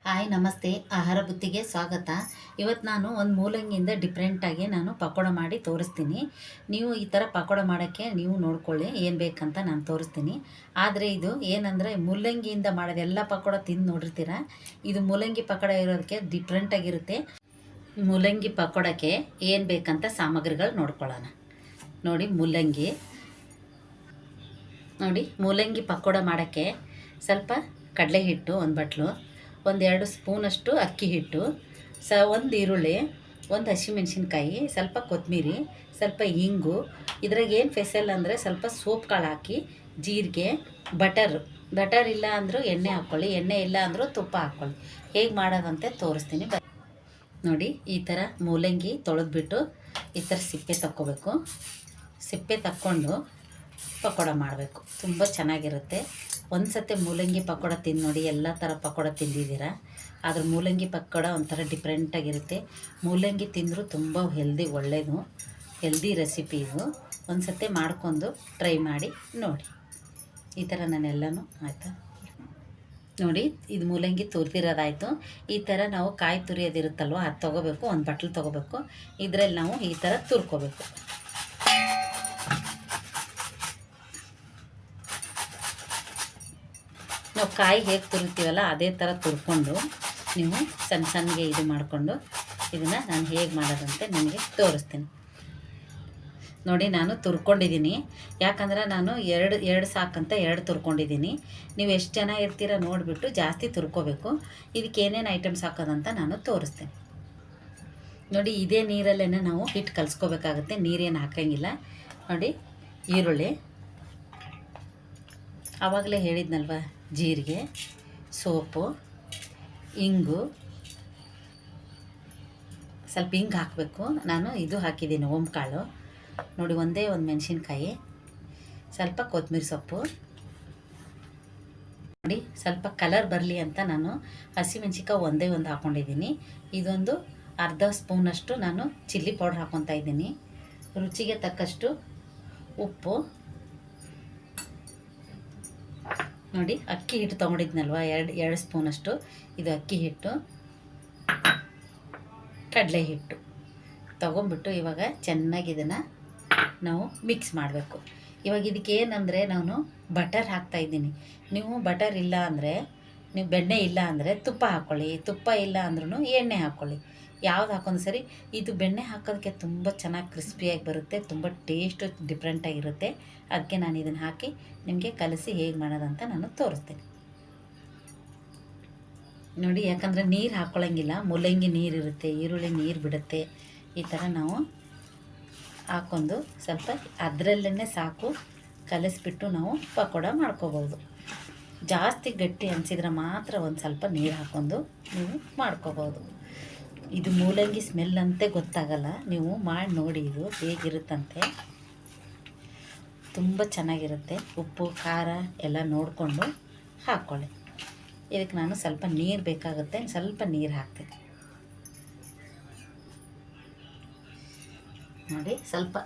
Hi ನಮಸ್ತೆ. ಆಹಾರ ಬುತ್ತಿಗೆ ಸ್ವಾಗತ. ಇವತ್ತು ನಾನು ಒಂದು ಮೂಲಂಗಿಯಿಂದ ಡಿಫ್ರೆಂಟಾಗಿ ನಾನು ಪಕೋಡ ಮಾಡಿ ತೋರಿಸ್ತೀನಿ. ನೀವು ಈ ಥರ ಪಕೋಡ ಮಾಡೋಕ್ಕೆ ನೀವು ನೋಡ್ಕೊಳ್ಳಿ ಏನು ಬೇಕಂತ ನಾನು ತೋರಿಸ್ತೀನಿ. ಆದರೆ ಇದು ಏನಂದರೆ ಮೂಲಂಗಿಯಿಂದ ಮಾಡೋದು ಎಲ್ಲ ಪಕೋಡ ತಿಂದು ನೋಡಿರ್ತೀರ. ಇದು ಮೂಲಂಗಿ ಪಕೋಡ ಇರೋದಕ್ಕೆ ಡಿಫ್ರೆಂಟಾಗಿರುತ್ತೆ. ಮೂಲಂಗಿ ಪಕೋಡಕ್ಕೆ ಏನು ಬೇಕಂತ ಸಾಮಗ್ರಿಗಳು ನೋಡ್ಕೊಳ್ಳೋಣ. ನೋಡಿ ಮೂಲಂಗಿ ಪಕೋಡ ಮಾಡೋಕ್ಕೆ ಸ್ವಲ್ಪ ಕಡಲೆ ಹಿಟ್ಟು ಒಂದು ಬಟ್ಲು, ಒಂದೆರಡು ಸ್ಪೂನಷ್ಟು ಅಕ್ಕಿ ಹಿಟ್ಟು, ಒಂದು ಈರುಳ್ಳಿ, ಒಂದು ಹಸಿಮೆಣ್ಸಿನ್ಕಾಯಿ, ಸ್ವಲ್ಪ ಕೊತ್ತಂಬರಿ, ಸ್ವಲ್ಪ ಇಂಗು. ಇದ್ರಾಗ ಏನು ಸ್ಪೆಷಲ್ ಅಂದರೆ ಸ್ವಲ್ಪ ಸೋಪ್ ಕಾಳು ಹಾಕಿ, ಜೀರಿಗೆ, ಬಟರ್ ಇಲ್ಲ ಅಂದರೂ ಎಣ್ಣೆ ಹಾಕ್ಕೊಳ್ಳಿ, ಎಣ್ಣೆ ಇಲ್ಲ ಅಂದರೂ ತುಪ್ಪ ಹಾಕ್ಕೊಳ್ಳಿ. ಹೇಗೆ ಮಾಡೋದಂತೆ ತೋರಿಸ್ತೀನಿ. ನೋಡಿ, ಈ ಥರ ಮೂಲಂಗಿ ತೊಳೆದ್ಬಿಟ್ಟು ಈ ಥರ ಸಿಪ್ಪೆ ತಕ್ಕೋಬೇಕು. ಸಿಪ್ಪೆ ತಕ್ಕೊಂಡು ಪಕೋಡ ಮಾಡಬೇಕು. ತುಂಬ ಚೆನ್ನಾಗಿರುತ್ತೆ. ಒಂದು ಸತಿ ಮೂಲಂಗಿ ಪಕೋಡ ತಿಂದು ನೋಡಿ. ಎಲ್ಲ ಥರ ಪಕೋಡ ತಿಂದಿದ್ದೀರ, ಆದರೆ ಮೂಲಂಗಿ ಪಕೋಡ ಒಂಥರ ಡಿಫ್ರೆಂಟಾಗಿರುತ್ತೆ. ಮೂಲಂಗಿ ತಿಂದರೂ ತುಂಬ ಒಳ್ಳೆಯದು, ಹೆಲ್ದಿ ರೆಸಿಪಿ ಇದು. ಒಂದು ಸತಿ ಮಾಡ್ಕೊಂಡು ಟ್ರೈ ಮಾಡಿ ನೋಡಿ. ಈ ಥರ ನಾನೆಲ್ಲನೂ ಆಯಿತಾ. ನೋಡಿ, ಇದು ಮೂಲಂಗಿ ತುರಿದಿರೋದಾಯಿತು. ಈ ಥರ ನಾವು ಕಾಯಿ ತುರಿಯೋದಿರುತ್ತಲ್ವ, ಅದು ತೊಗೋಬೇಕು. ಒಂದು ಬಟ್ಲು ತೊಗೋಬೇಕು. ಇದರಲ್ಲಿ ನಾವು ಈ ಥರ ತುರ್ಕೋಬೇಕು. ನಾವು ಕಾಯಿ ಹೇಗೆ ತುರಿತೀವಲ್ಲ ಅದೇ ಥರ ತುರ್ಕೊಂಡು ನೀವು ಸಣ್ಣಗೆ ಇದು ಮಾಡಿಕೊಂಡು ಇದನ್ನು ನಾನು ಹೇಗೆ ಮಾಡೋದಂತೆ ನಿಮಗೆ ತೋರಿಸ್ತೀನಿ. ನೋಡಿ, ನಾನು ತುರ್ಕೊಂಡಿದ್ದೀನಿ. ಯಾಕಂದರೆ ನಾನು ಎರಡು ಸಾಕಂತ ಎರಡು ತುರ್ಕೊಂಡಿದ್ದೀನಿ. ನೀವು ಎಷ್ಟು ಜನ ಇರ್ತೀರ ನೋಡಿಬಿಟ್ಟು ಜಾಸ್ತಿ ತುರ್ಕೋಬೇಕು. ಇದಕ್ಕೆ ಏನೇನು ಐಟಮ್ಸ್ ಹಾಕೋದಂತ ನಾನು ತೋರಿಸ್ತೀನಿ. ನೋಡಿ, ಇದೇ ನೀರಲ್ಲೇ ನಾವು ಹಿಟ್ಟು ಕಲಿಸ್ಕೋಬೇಕಾಗುತ್ತೆ, ನೀರೇನು ಹಾಕೋಂಗಿಲ್ಲ. ನೋಡಿ, ಈರುಳ್ಳಿ, ಆವಾಗಲೇ ಹೇಳಿದ್ನಲ್ವ, ಜೀರಿಗೆ, ಸೋಪು, ಇಂಗು, ಸ್ವಲ್ಪ ಹಿಂಗೆ ಹಾಕಬೇಕು. ನಾನು ಇದು ಹಾಕಿದ್ದೀನಿ, ಓಂಕಾಳು. ನೋಡಿ, ಒಂದೇ ಒಂದು ಮೆಣಸಿನ್ಕಾಯಿ, ಸ್ವಲ್ಪ ಕೊತ್ತಂಬರಿ ಸೊಪ್ಪು. ನೋಡಿ, ಸ್ವಲ್ಪ ಕಲರ್ ಬರಲಿ ಅಂತ ನಾನು ಹಸಿಮೆಣ್ಸಿನ್ಕಾಯಿ ಒಂದೇ ಒಂದು ಹಾಕ್ಕೊಂಡಿದ್ದೀನಿ. ಇದೊಂದು ಅರ್ಧ ಸ್ಪೂನಷ್ಟು ನಾನು ಚಿಲ್ಲಿ ಪೌಡ್ರ್ ಹಾಕ್ಕೊತಾ ಇದ್ದೀನಿ. ರುಚಿಗೆ ತಕ್ಕಷ್ಟು ಉಪ್ಪು. ನೋಡಿ, ಅಕ್ಕಿ ಹಿಟ್ಟು ತೊಗೊಂಡಿದ್ನಲ್ವ, ಎರಡು ಸ್ಪೂನಷ್ಟು ಇದು ಅಕ್ಕಿ ಹಿಟ್ಟು, ಕಡಲೆ ಹಿಟ್ಟು ತೊಗೊಂಬಿಟ್ಟು ಇವಾಗ ಚೆನ್ನಾಗಿ ಇದನ್ನು ನಾವು ಮಿಕ್ಸ್ ಮಾಡಬೇಕು. ಇವಾಗ ಇದಕ್ಕೆ ಏನಂದರೆ ನಾನು ಬಟರ್ ಹಾಕ್ತಾಯಿದ್ದೀನಿ. ನೀವು ಬಟರ್ ಇಲ್ಲ ಅಂದರೆ, ನೀವು ಬೆಣ್ಣೆ ಇಲ್ಲ ಅಂದರೆ ತುಪ್ಪ ಹಾಕ್ಕೊಳ್ಳಿ, ತುಪ್ಪ ಇಲ್ಲ ಅಂದ್ರೂ ಎಣ್ಣೆ ಹಾಕ್ಕೊಳ್ಳಿ. ಯಾವ್ದು ಹಾಕೊಂಡು ಸರಿ. ಇದು ಬೆಣ್ಣೆ ಹಾಕೋದಕ್ಕೆ ತುಂಬ ಚೆನ್ನಾಗಿ ಕ್ರಿಸ್ಪಿಯಾಗಿ ಬರುತ್ತೆ, ತುಂಬ ಟೇಸ್ಟು ಡಿಫ್ರೆಂಟಾಗಿರುತ್ತೆ. ಅದಕ್ಕೆ ನಾನು ಇದನ್ನು ಹಾಕಿ ನಿಮಗೆ ಕಲಸಿ ಹೇಗೆ ಮಾಡೋದಂತ ನಾನು ತೋರಿಸ್ತೀನಿ. ನೋಡಿ, ಯಾಕಂದರೆ ನೀರು ಹಾಕ್ಕೊಳ್ಳೋಂಗಿಲ್ಲ, ಮೂಲಂಗಿ ನೀರಿರುತ್ತೆ, ಈರುಳ್ಳಿ ನೀರು ಬಿಡುತ್ತೆ. ಈ ಥರ ನಾವು ಹಾಕ್ಕೊಂಡು ಸ್ವಲ್ಪ ಅದರಲ್ಲೇ ಸಾಕು ಕಲಿಸ್ಬಿಟ್ಟು ನಾವು ಪಕೋಡ ಮಾಡ್ಕೋಬೋದು. ಜಾಸ್ತಿ ಗಟ್ಟಿ ಅನಿಸಿದ್ರೆ ಮಾತ್ರ ಒಂದು ಸ್ವಲ್ಪ ನೀರು ಹಾಕ್ಕೊಂಡು ನೀವು ಮಾಡ್ಕೋಬೋದು. ಇದು ಮೂಲಂಗಿ ಸ್ಮೆಲ್ ಅಂತೆ ಗೊತ್ತಾಗಲ್ಲ, ನೀವು ಮಾಡಿ ನೋಡಿ ಇದು ಹೇಗಿರುತ್ತಂತೆ. ತುಂಬ ಚೆನ್ನಾಗಿರುತ್ತೆ. ಉಪ್ಪು ಖಾರ ಎಲ್ಲ ನೋಡಿಕೊಂಡು ಹಾಕ್ಕೊಳ್ಳಿ. ಇದಕ್ಕೆ ನಾನು ಸ್ವಲ್ಪ ನೀರು ಬೇಕಾಗುತ್ತೆ, ಸ್ವಲ್ಪ ನೀರು ಹಾಕ್ತೀನಿ. ನೋಡಿ, ಸ್ವಲ್ಪ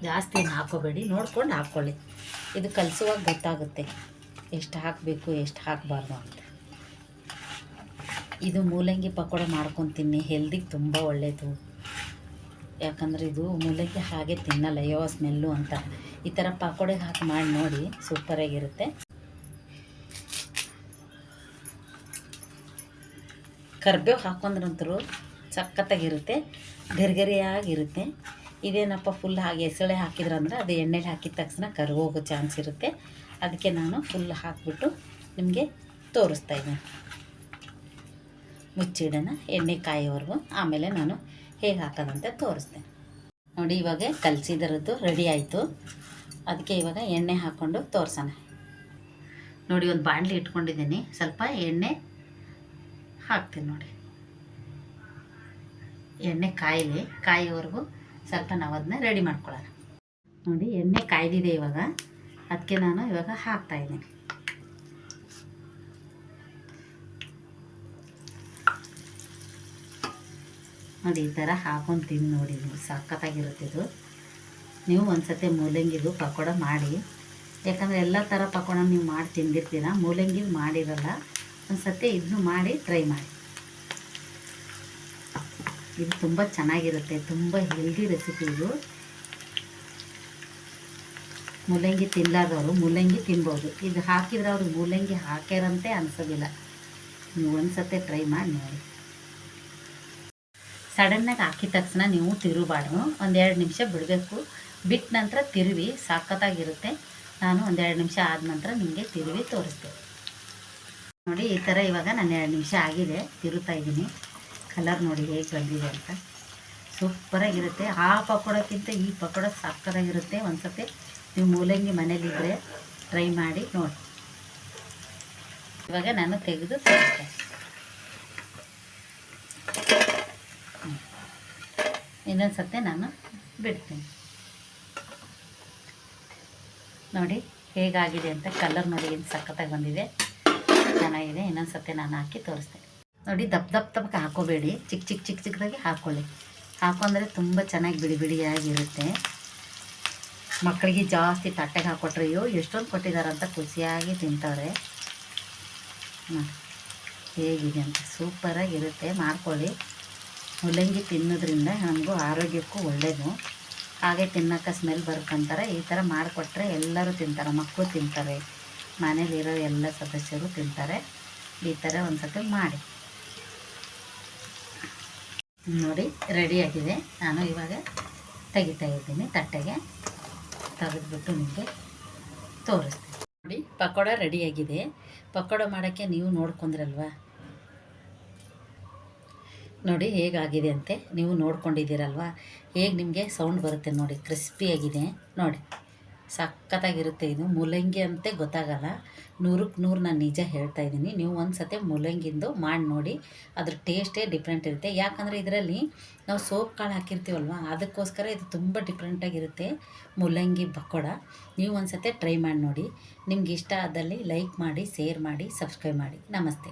ಜಾಸ್ತಿ ಹಾಕೋಬೇಡಿ, ನೋಡ್ಕೊಂಡು ಹಾಕ್ಕೊಳ್ಳಿ. ಇದು ಕಲಿಸುವಾಗ ಗೊತ್ತಾಗುತ್ತೆ ಎಷ್ಟು ಹಾಕಬೇಕು ಎಷ್ಟು ಹಾಕಬಾರ್ದು ಅಂತ. ಇದು ಮೂಲಂಗಿ ಪಕೋಡ ಮಾಡ್ಕೊತೀನಿ, ಹೆಲ್ದಿಗೆ ತುಂಬ ಒಳ್ಳೆಯದು. ಯಾಕಂದರೆ ಇದು ಮೂಲಂಗಿ ಹಾಗೆ ತಿನ್ನಲ್ಲ, ಯಾವ ಸ್ಮೆಲ್ಲು ಅಂತ. ಈ ಥರ ಪಕೋಡೆಗೆ ಹಾಕಿ ಮಾಡಿ ನೋಡಿ, ಸೂಪರಾಗಿರುತ್ತೆ. ಕರ್ಬೇವು ಹಾಕೊಂಡ್ರಂತರೂ ಸಖತ್ತಾಗಿರುತ್ತೆ, ಗರಿಗರಿಯಾಗಿರುತ್ತೆ. ಇದೇನಪ್ಪ ಫುಲ್ ಹಾಗೆ ಎಸಳೆ ಹಾಕಿದ್ರಂದ್ರೆ ಅದು ಎಣ್ಣೆಲಿ ಹಾಕಿದ ತಕ್ಷಣ ಕರ್ಗೋಗೋ ಚಾನ್ಸ್ ಇರುತ್ತೆ. ಅದಕ್ಕೆ ನಾನು ಫುಲ್ ಹಾಕಿಬಿಟ್ಟು ನಿಮಗೆ ತೋರಿಸ್ತಾಯಿದ್ದೀನಿ. ಮುಚ್ಚಿಡೋಣ ಎಣ್ಣೆ ಕಾಯೋವರೆಗೂ, ಆಮೇಲೆ ನಾನು ಹೇಗೆ ಹಾಕೋದಂತೆ ತೋರಿಸ್ತೇನೆ. ನೋಡಿ, ಇವಾಗ ಕಲಸಿದರದ್ದು ರೆಡಿ ಆಯಿತು. ಅದಕ್ಕೆ ಇವಾಗ ಎಣ್ಣೆ ಹಾಕ್ಕೊಂಡು ತೋರಿಸೋಣ. ನೋಡಿ, ಒಂದು ಬಾಣಲಿ ಇಟ್ಕೊಂಡಿದ್ದೀನಿ, ಸ್ವಲ್ಪ ಎಣ್ಣೆ ಹಾಕ್ತೀನಿ. ನೋಡಿ, ಎಣ್ಣೆ ಕಾಯೋವರೆಗೂ ಸ್ವಲ್ಪ ನಾವು ಅದನ್ನ ರೆಡಿ ಮಾಡ್ಕೊಳ್ಳೋಣ. ನೋಡಿ, ಎಣ್ಣೆ ಕಾಯ್ದಿದೆ ಇವಾಗ, ಅದಕ್ಕೆ ನಾನು ಇವಾಗ ಹಾಕ್ತಾಯಿದ್ದೀನಿ. ನೋಡಿ, ಈ ಥರ ಹಾಕೊಂಡು ತಿಂದು ನೋಡಿ, ನೀವು ಸಖತ್ತಾಗಿರುತ್ತೆ ಇದು. ನೀವು ಒಂದು ಸತಿ ಮೂಲಂಗಿದು ಪಕೋಡ ಮಾಡಿ, ಯಾಕಂದರೆ ಎಲ್ಲ ಥರ ಪಕೋಡ ನೀವು ಮಾಡಿ ತಿಂದಿರ್ತೀರ, ಮೂಲಂಗಿ ಮಾಡಿರಲ್ಲ. ಒಂದು ಸತಿ ಇದನ್ನು ಮಾಡಿ ಟ್ರೈ ಮಾಡಿ. ಇದು ತುಂಬ ಚೆನ್ನಾಗಿರುತ್ತೆ, ತುಂಬ ಹೆಲ್ದಿ ರೆಸಿಪಿ ಇದು. ಮೂಲಂಗಿ ತಿನ್ನಲಾರ್ದವರು ಮೂಲಂಗಿ ತಿನ್ಬೋದು. ಇದು ಹಾಕಿದ್ರೆ ಅವ್ರಿಗೆ ಮೂಲಂಗಿ ಹಾಕ್ಯಾರಂತೆ ಅನಿಸೋದಿಲ್ಲ. ನೀವು ಒಂದು ಟ್ರೈ ಮಾಡಿ ನೋಡಿ. ಸಡನ್ನಾಗಿ ಹಾಕಿದ ತಕ್ಷಣ ನೀವು ತಿರುಬಾರ್ದು, 1-2 ನಿಮಿಷ ಬಿಡಬೇಕು. ಬಿಟ್ಟ ನಂತರ ತಿರುವಿ ಸಖತ್ತಾಗಿರುತ್ತೆ. ನಾನು 1-2 ನಿಮಿಷ ಆದ ನಂತರ ನಿಮಗೆ ತಿರುವಿ ತೋರಿಸ್ತೇನೆ ನೋಡಿ. ಈ ಥರ ಇವಾಗ ನಾನು 2 ನಿಮಿಷ ಆಗಿದೆ, ತಿರುತ್ತಾ ಇದ್ದೀನಿ. ಕಲರ್ ನೋಡಿ ಹೇಗೆ ಬಂದಿದೆ ಅಂತ, ಸೂಪರಾಗಿರುತ್ತೆ. ಆ ಪಕೋಡಕ್ಕಿಂತ ಈ ಪಕೋಡ ಸಕ್ಕತ್ತಾಗಿರುತ್ತೆ. ಒಂದು ನೀವು ಮೂಲಂಗಿ ಮನೇಲಿದ್ದರೆ ಟ್ರೈ ಮಾಡಿ ನೋಡಿ. ಇವಾಗ ನಾನು ತೆಗೆದು ತೋರಿಸ್ತೇನೆ. ಇನ್ನೊಂದು ಸತಿ ನಾನು ಬಿಡ್ತೀನಿ ನೋಡಿ ಹೇಗಾಗಿದೆ ಅಂತ. ಕಲರ್ ನೋಡಿ ಏನು ಸಖತ್ತಾಗಿ ಬಂದಿದೆ, ಚೆನ್ನಾಗಿದೆ. ಇನ್ನೊಂದು ಸತಿ ನಾನು ಹಾಕಿ ತೋರಿಸ್ತೇನೆ ನೋಡಿ. ದಪ್ಪಕ್ಕೆ ಹಾಕೋಬೇಡಿ, ಚಿಕ್ಕದಾಗಿ ಹಾಕ್ಕೊಳ್ಳಿ. ಹಾಕೊಂಡ್ರೆ ತುಂಬ ಚೆನ್ನಾಗಿ ಬಿಡಿ ಬಿಡಿಯಾಗಿರುತ್ತೆ. ಮಕ್ಕಳಿಗೆ ಜಾಸ್ತಿ ತಟ್ಟೆಗೆ ಹಾಕ್ಕೊಟ್ರೆ ಅಯ್ಯೋ ಎಷ್ಟೊಂದು ಕೊಟ್ಟಿದ್ದಾರಂತ ಖುಷಿಯಾಗಿ ತಿಂತಾರೆ. ಹೇಗಿದೆ ಅಂತ ಸೂಪರಾಗಿರುತ್ತೆ, ಮಾಡ್ಕೊಳ್ಳಿ. ಮೂಲಂಗಿ ತಿನ್ನೋದ್ರಿಂದ ನಮಗೂ ಆರೋಗ್ಯಕ್ಕೂ ಒಳ್ಳೆಯದು. ಹಾಗೆ ತಿನ್ನೋಕೆ ಸ್ಮೆಲ್ ಬರುತ್ತಂತಾರೆ. ಈ ಥರ ಮಾಡಿಕೊಟ್ರೆ ಎಲ್ಲರೂ ತಿಂತಾರೆ, ಮಕ್ಕಳು ತಿಂತಾರೆ, ಮನೇಲಿರೋ ಎಲ್ಲ ಸದಸ್ಯರು ತಿಂತಾರೆ. ಈ ಥರ ಒಂದು ಸತಿ ಮಾಡಿ ನೋಡಿ. ರೆಡಿಯಾಗಿದೆ. ನಾನು ಇವಾಗ ತೆಗಿತಾ ಇದ್ದೀನಿ ತಟ್ಟೆಗೆ. ತೆಗೆದ್ಬಿಟ್ಟು ನಿಮಗೆ ತೋರಿಸ್ತೀನಿ ನೋಡಿ. ಪಕೋಡ ರೆಡಿಯಾಗಿದೆ. ಪಕೋಡ ಮಾಡೋಕ್ಕೆ ನೀವು ನೋಡ್ಕೊಂಡ್ರಲ್ವ ನೋಡಿ ಹೇಗಾಗಿದೆ ಅಂತೆ. ನೀವು ನೋಡ್ಕೊಂಡಿದ್ದೀರಲ್ವ ಹೇಗೆ ನಿಮಗೆ ಸೌಂಡ್ ಬರುತ್ತೆ ನೋಡಿ. ಕ್ರಿಸ್ಪಿಯಾಗಿದೆ ನೋಡಿ, ಸಖತ್ತಾಗಿರುತ್ತೆ. ಇದು ಮೂಲಂಗಿ ಅಂತೆ ಗೊತ್ತಾಗಲ್ಲ. 100ಕ್ಕೆ 100 ನಾನು ನಿಜ ಹೇಳ್ತಾ ಇದ್ದೀನಿ. ನೀವು ಒಂದು ಸತಿ ಮೂಲಂಗಿಂದು ಮಾಡಿ ನೋಡಿ, ಅದ್ರ ಟೇಸ್ಟೇ ಡಿಫ್ರೆಂಟ್ ಇರುತ್ತೆ. ಯಾಕಂದರೆ ಇದರಲ್ಲಿ ನಾವು ಸೋಪ್ ಕಾಳು ಹಾಕಿರ್ತೀವಲ್ವ, ಅದಕ್ಕೋಸ್ಕರ ಇದು ತುಂಬ ಡಿಫ್ರೆಂಟಾಗಿರುತ್ತೆ ಮೂಲಂಗಿ ಪಕೋಡ. ನೀವು ಒಂದು ಸತಿ ಟ್ರೈ ಮಾಡಿ ನೋಡಿ. ನಿಮ್ಗೆ ಇಷ್ಟ ಆದಲ್ಲಿ ಲೈಕ್ ಮಾಡಿ, ಶೇರ್ ಮಾಡಿ, ಸಬ್ಸ್ಕ್ರೈಬ್ ಮಾಡಿ. ನಮಸ್ತೆ.